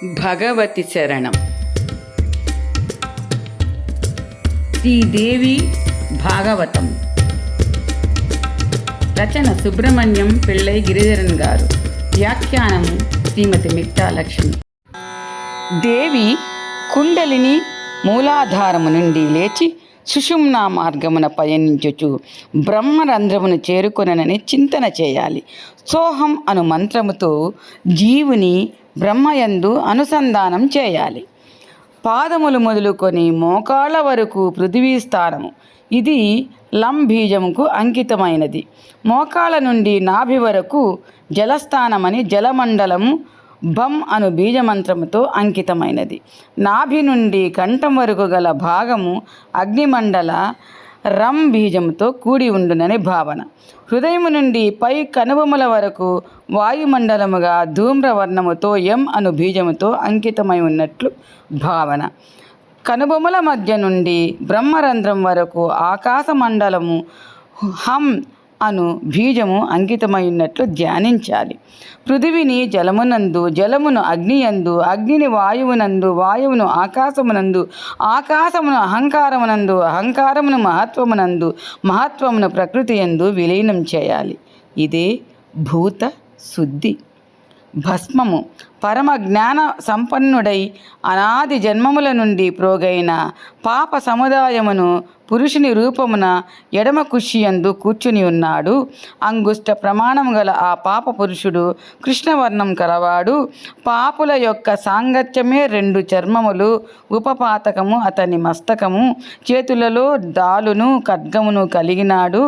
భగవతి శరణం. శ్రీదేవి భాగవతం. రచన సుబ్రహ్మణ్యం పిళ్ళై గిరిధరన్ గారు. వ్యాఖ్యానము శ్రీమతి మిట్టా లక్ష్మి. దేవి కుండలిని మూలాధారము నుండి లేచి సుషుమ్నా మార్గమున పయనించుచు బ్రహ్మరంధ్రమును చేరుకొనని చింతన చేయాలి. సోహం అను మంత్రముతో జీవుని బ్రహ్మయందు అనుసంధానం చేయాలి. పాదములు మొదలుకొని మోకాళ్ళ వరకు పృథివీ స్థానము. ఇది లం బీజముకు అంకితమైనది. మోకాళ్ళ నుండి నాభి వరకు జలస్థానమని జలమండలము బం అను బీజమంత్రముతో అంకితమైనది. నాభి నుండి కంఠం వరకు గల భాగము అగ్నిమండల రం బీజముతో కూడి ఉండునని భావన. హృదయము నుండి పై కనుబొమల వరకు వాయుమండలముగా ధూమ్రవర్ణముతో ఎం అను బీజముతో అంకితమై ఉన్నట్లు భావన. కనుబొమల మధ్య నుండి బ్రహ్మరంధ్రం వరకు ఆకాశమండలము హం అను బీజము అంకితమై ఉన్నట్లు ధ్యానించాలి. పృథివిని జలమునందు, జలమును అగ్నియందు, అగ్నిని వాయువునందు, వాయువును ఆకాశమునందు, ఆకాశమును అహంకారమునందు, అహంకారమును మహత్వమునందు, మహత్వమును ప్రకృతి యందు విలీనం చేయాలి. ఇదే భూత శుద్ధి. భస్మము పరమ జ్ఞాన సంపన్నుడై అనాది జన్మముల నుండి ప్రోగైన పాప సముదాయమును పురుషుని రూపమున ఎడమ కుషియందు కూర్చుని ఉన్నాడు. అంగుష్ట ప్రమాణము గల ఆ పాప పురుషుడు కృష్ణవర్ణం కలవాడు. పాపుల యొక్క సాంగత్యమే 2 చర్మములు. ఉపపాతకము అతని మస్తకము. చేతులలో దాలును ఖడ్గమును కలిగినాడు.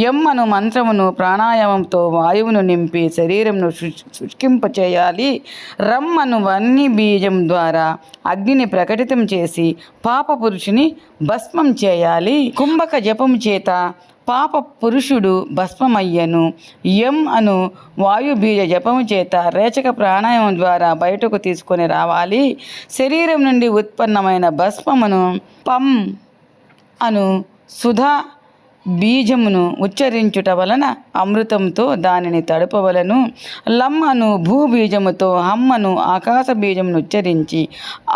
యమ్మను మంత్రమును ప్రాణాయామంతో వాయువును నింపి శరీరమును శుష్కింప చేయాలి. రమ్మను వన్ని బీజం ద్వారా అగ్నిని ప్రకటితం చేసి పాప పురుషుని భస్మం చేయాలి. కుంభక జపము చేత పాప పురుషుడు భస్మమయ్యను. యం అను వాయుబీజ జపము చేత రేచక ప్రాణాయామం ద్వారా బయటకు తీసుకొని రావాలి. శరీరం నుండి ఉత్పన్నమైన భస్మమును పం అను సుధా బీజమును ఉచ్చరించుట వలన అమృతంతో దానిని తడుపవలను. లం అను భూబీజముతో హమ్మను ఆకాశ బీజమును ఉచ్చరించి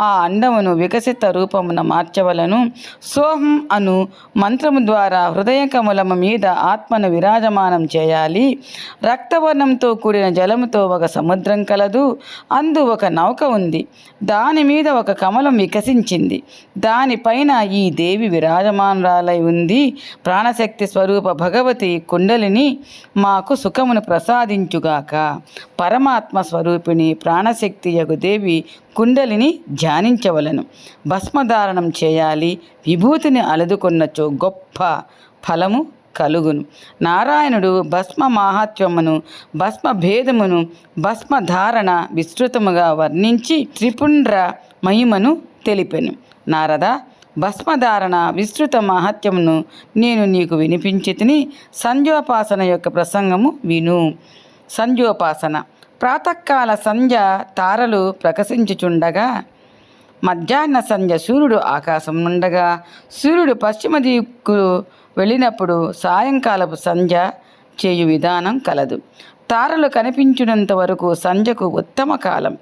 ఆ అండమును వికసిత రూపమున మార్చవలను. సోహం అను మంత్రము ద్వారా హృదయ కమలము మీద ఆత్మను విరాజమానం చేయాలి. రక్తవర్ణంతో కూడిన జలముతో ఒక సముద్రం కలదు. అందు ఒక నౌక ఉంది. దాని మీద ఒక కమలం వికసించింది. దానిపైన ఈ దేవి విరాజమానురాలై ఉంది. ప్రాణశక్తి స్వరూప భగవతి కుండలిని మాకు సుఖమును ప్రసాదించుగాక. పరమాత్మ స్వరూపిణి ప్రాణశక్తి యగు దేవి కుండలిని ధ్యానించవలను. భస్మధారణం చేయాలి. విభూతిని అలదుకొన్నచో గొప్ప ఫలము కలుగును. నారాయణుడు భస్మ మాహాత్మ్యమును, భస్మ భేదమును, భస్మధారణ విస్తృతముగా వర్ణించి త్రిపుండ్ర మహిమను తెలిపెను. నారద, భస్మధారణ విస్తృత మహత్యమును నేను నీకు వినిపించితిని. సంధ్యోపాసన యొక్క ప్రసంగము విను. సంధ్యోపాసన. ప్రాతకాల సంధ్య తారలు ప్రకాశించుచుండగా, మధ్యాహ్న సంధ్య సూర్యుడు ఆకాశం నుండగా, సూర్యుడు పశ్చిమ దిక్కు వెళ్ళినప్పుడు సాయంకాలపు సంధ్య చేయు విధానం కలదు. తారలు కనిపించినంత వరకు సంధ్యకు ఉత్తమ కాలం.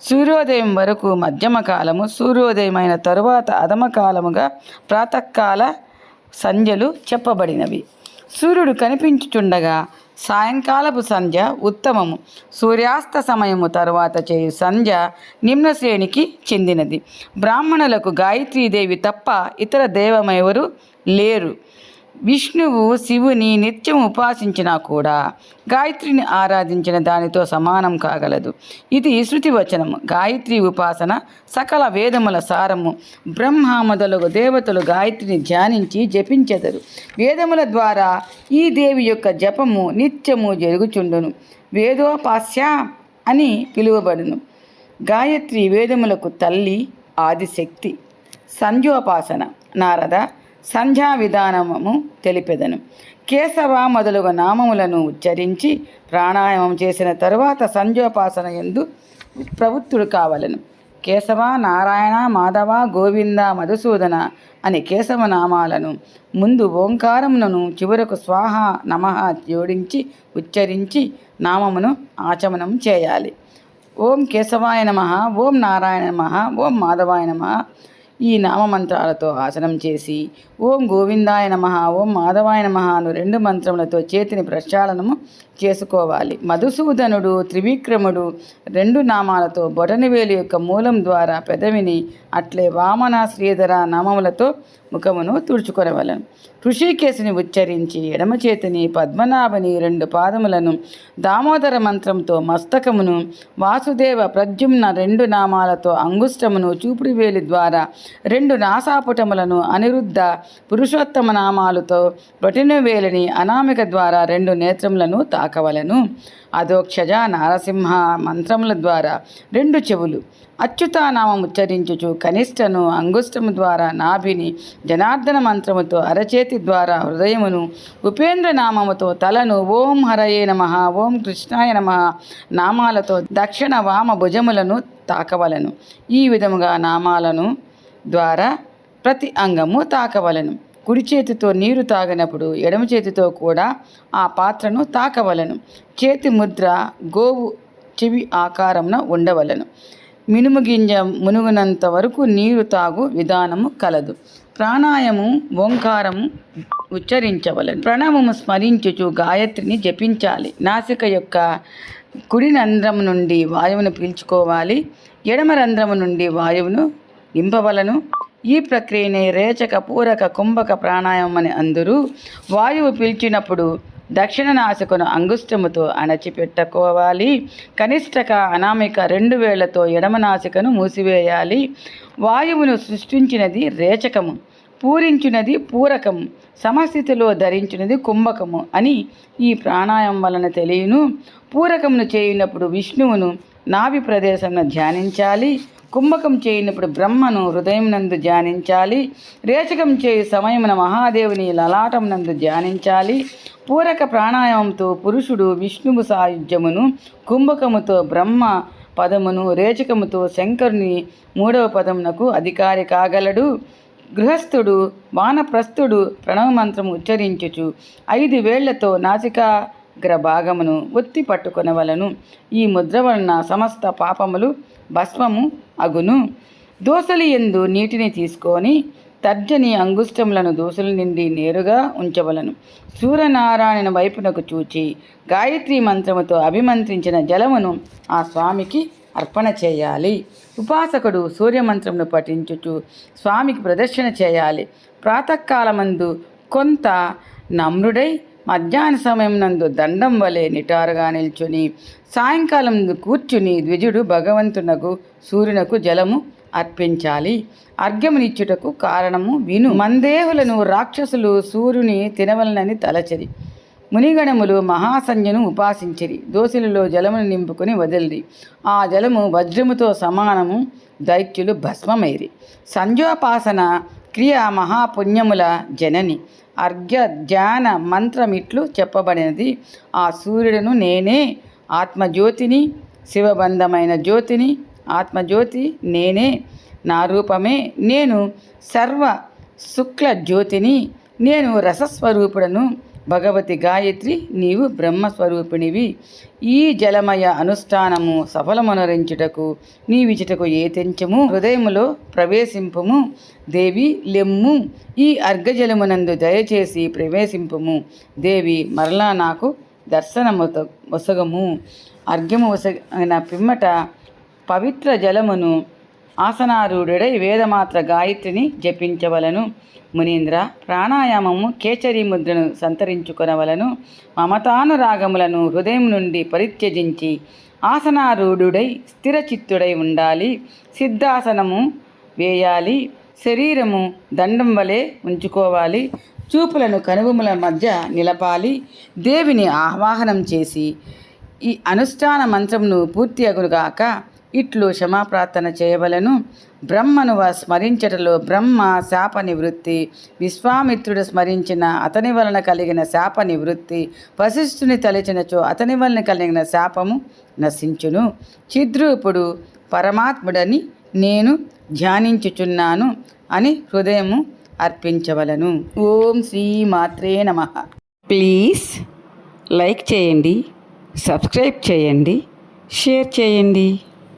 సూర్యోదయం వరకు మధ్యమ కాలము. సూర్యోదయమైన తరువాత అధమ కాలముగా ప్రాతకాల సంధ్యలు చెప్పబడినవి. సూర్యుడు కనిపించుచుండగా సాయంకాలపు సంధ్య ఉత్తమము. సూర్యాస్త సమయము తరువాత చేయు సంధ్య నిమ్న శ్రేణికి చెందినది. బ్రాహ్మణులకు గాయత్రీదేవి తప్ప ఇతర దైవమెవరు లేరు. విష్ణువు శివుని నిత్యం ఉపాసించినా కూడా గాయత్రిని ఆరాధించిన దానితో సమానం కాగలదు. ఇది శృతి వచనము. గాయత్రి ఉపాసన సకల వేదముల సారము. బ్రహ్మ మొదలగు దేవతలు గాయత్రిని ధ్యానించి జపించెదరు. వేదముల ద్వారా ఈ దేవి యొక్క జపము నిత్యము జరుగుచుండును. వేదోపాస్య అని పిలువబడును. గాయత్రి వేదములకు తల్లి, ఆదిశక్తి. సంధ్యోపాసన. నారద, సంధ్యా విధానము తెలిపెదను. కేశవ మొదలుగు నామములను ఉచ్చరించి ప్రాణాయామం చేసిన తరువాత సంధ్యోపాసన యందు ప్రవృత్తుడు కావలను. కేశవ, నారాయణ, మాధవ, గోవింద, మధుసూదన అని కేశవ నామాలను ముందు ఓంకారములను చివరకు స్వాహ నమః జోడించి ఉచ్చరించి నామమును ఆచమనం చేయాలి. ఓం కేశవాయ నమః, ఓం నారాయణ నమః, ఓం మాధవాయ నమః ఈ నామమంత్రాలతో ఆసనం చేసి ఓం గోవిందాయ నమః, ఓం మాధవాయ నమః అను 2 మంత్రములతో చేతిని ప్రక్షాళనము చేసుకోవాలి. మధుసూదనుడు, త్రివిక్రముడు 2 నామాలతో బొటనవేలు యొక్క మూలం ద్వారా పెదవిని, అట్లే వామన, శ్రీధర నామములతో ముఖమును తుడుచుకొనవలను. ఋషికేశుని ఉచ్చరించి ఎడమ చేతిని, పద్మనాభని 2 పాదములను, దామోదర మంత్రంతో మస్తకమును, వాసుదేవ, ప్రద్యుమ్న 2 నామాలతో అంగుష్టమును, చూపుడు వేలి ద్వారా 2 నాసాపుటములను, అనిరుద్ధ, పురుషోత్తమ నామాలతో బొటనవేలిని, అనామిక ద్వారా 2 నేత్రములను తాకవలను. అధోక్షజ, నారసింహ మంత్రముల ద్వారా 2 చెవులు, అచ్యుతానామం ఉచ్చరించుచు కనిష్టను, అంగుష్టము ద్వారా నాభిని, జనార్దన మంత్రముతో అరచేతి ద్వారా హృదయమును, ఉపేంద్ర నామముతో తలను, ఓం హరయే నమః, ఓం కృష్ణాయ నమః నామాలతో దక్షిణ వామ భుజములను తాకవలను. ఈ విధముగా నామాలను ద్వారా ప్రతి అంగము తాకవలను. కుడి చేతితో నీరు తాగినప్పుడు ఎడమ చేతితో కూడా ఆ పాత్రను తాకవలను. చేతి ముద్ర గోవు చెవి ఆకారమున ఉండవలను. మినుము గింజ మునుగునంత వరకు నీరు తాగు విధానము కలదు. ప్రాణాయాము ఓంకారము ఉచ్చరించవలను. ప్రణవము స్మరించుచు గాయత్రిని జపించాలి. నాసిక యొక్క కుడి రంధ్రము నుండి వాయువును పీల్చుకోవాలి. ఎడమ రంధ్రము నుండి వాయువును నింపవలను. ఈ ప్రక్రియనే రేచక, పూరక, కుంభక ప్రాణాయామం అని అందరూ. వాయువు పీల్చినప్పుడు దక్షిణ నాసికను అంగుష్టముతో అణచిపెట్టుకోవాలి. కనిష్టక, అనామిక 2 వేళ్లతో ఎడమ నాసికను మూసివేయాలి. వాయువును సృష్టించినది రేచకము, పూరించినది పూరకము, సమస్థితిలో ధరించినది కుంభకము అని ఈ ప్రాణాయామం వలన తెలియను. పూరకమును చేయనప్పుడు విష్ణువును నాభి ప్రదేశంలో ధ్యానించాలి. కుంభకం చేయనప్పుడు బ్రహ్మను హృదయం నందు ధ్యానించాలి. రేచకం చేయు సమయమున మహాదేవుని లలాటం నందు ధ్యానించాలి. పూరక ప్రాణాయామంతో పురుషుడు విష్ణువు సాయుధ్యమును, కుంభకముతో బ్రహ్మ పదమును, రేచకముతో శంకరుని 3వ పదమునకు అధికారి కాగలడు. గృహస్థుడు, వానప్రస్థుడు ప్రణవ మంత్రము ఉచ్చరించుచు 5 వేళ్లతో నాసికాగ్రభాగమును ఒత్తి పట్టుకొనవలను. ఈ ముద్ర వలన సమస్త పాపములు భస్మము అగును. దోసలి యందు నీటిని తీసుకొని తర్జని అంగుష్టములను దోసల నుండి నేరుగా ఉంచవలను. సూర్యనారాయణ వైపునకు చూచి గాయత్రి మంత్రముతో అభిమంత్రించిన జలమును ఆ స్వామికి అర్పణ చేయాలి. ఉపాసకుడు సూర్యమంత్రమును పఠించుచు స్వామికి ప్రదర్శన చేయాలి. ప్రాతకాలమందు కొంత నమ్రుడై మధ్యాహ్న సమయం నందు దండం వలె నిటారుగా నిల్చుని సాయంకాలం కూర్చుని ద్విజుడు భగవంతునకు సూర్యునకు జలము అర్పించాలి. అర్ఘ్యమునిచ్చుటకు కారణము విను. మందేహులను రాక్షసులు సూర్యుని తినవలనని తలచరి. మునిగణములు మహాసంజ్ఞను ఉపాసించిరి. దోసిలలో జలమును నింపుకొని వదిలిరి. ఆ జలము వజ్రముతో సమానము. దైత్యులు భస్మమైరి. సంధ్యోపాసన క్రియ మహాపుణ్యముల జనని. అర్ఘ్య ధ్యాన మంత్రమిట్లు చెప్పబడినది. ఆ సూర్యుడును నేనే, ఆత్మజ్యోతిని, శివబంధమైన జ్యోతిని. ఆత్మజ్యోతి నేనే, నా రూపమే. నేను సర్వ శుక్ల జ్యోతిని. నేను రసస్వరూపుడను. భగవతి గాయత్రి, నీవు బ్రహ్మస్వరూపిణివి. ఈ జలమయ అనుష్ఠానము సఫలమనరించుటకు నీవిచుటకు ఏ తెంచము హృదయములో ప్రవేశింపుము. దేవి లెమ్ము, ఈ అర్ఘజలమునందు దయచేసి ప్రవేశింపుము. దేవి మరలా నాకు దర్శనము వసగము. అర్ఘ్యము వసగిన పిమ్మట పవిత్ర జలమును ఆసనారూఢుడై వేదమాత్ర గాయత్రిని జపించవలను. మునీంద్ర, ప్రాణాయామము కేచరి ముద్రను సంతరించుకొనవలను. మమతానురాగములను హృదయం నుండి పరిత్యజించి ఆసనారూఢుడై స్థిరచిత్తుడై ఉండాలి. సిద్ధాసనము వేయాలి. శరీరము దండం వలె ఉంచుకోవాలి. చూపులను కనుబొమ్మల మధ్య నిలపాలి. దేవిని ఆవాహనం చేసి ఈ అనుష్ఠాన మంత్రమును పూర్తి అగుగాక ఇట్లు క్షమాప్రార్థన చేయవలను. బ్రహ్మను స్మరించటలో బ్రహ్మ శాప నివృత్తి. విశ్వామిత్రుడు స్మరించిన అతని వలన కలిగిన శాప నివృత్తి. వశిష్ఠుని తలచినచో అతని వలన కలిగిన శాపము నశించును. చిద్రూపుడు పరమాత్ముడని నేను ధ్యానించుచున్నాను అని హృదయము అర్పించవలను. ఓం శ్రీ మాత్రే నమః. ప్లీజ్ లైక్ చేయండి, సబ్స్క్రైబ్ చేయండి, షేర్ చేయండి.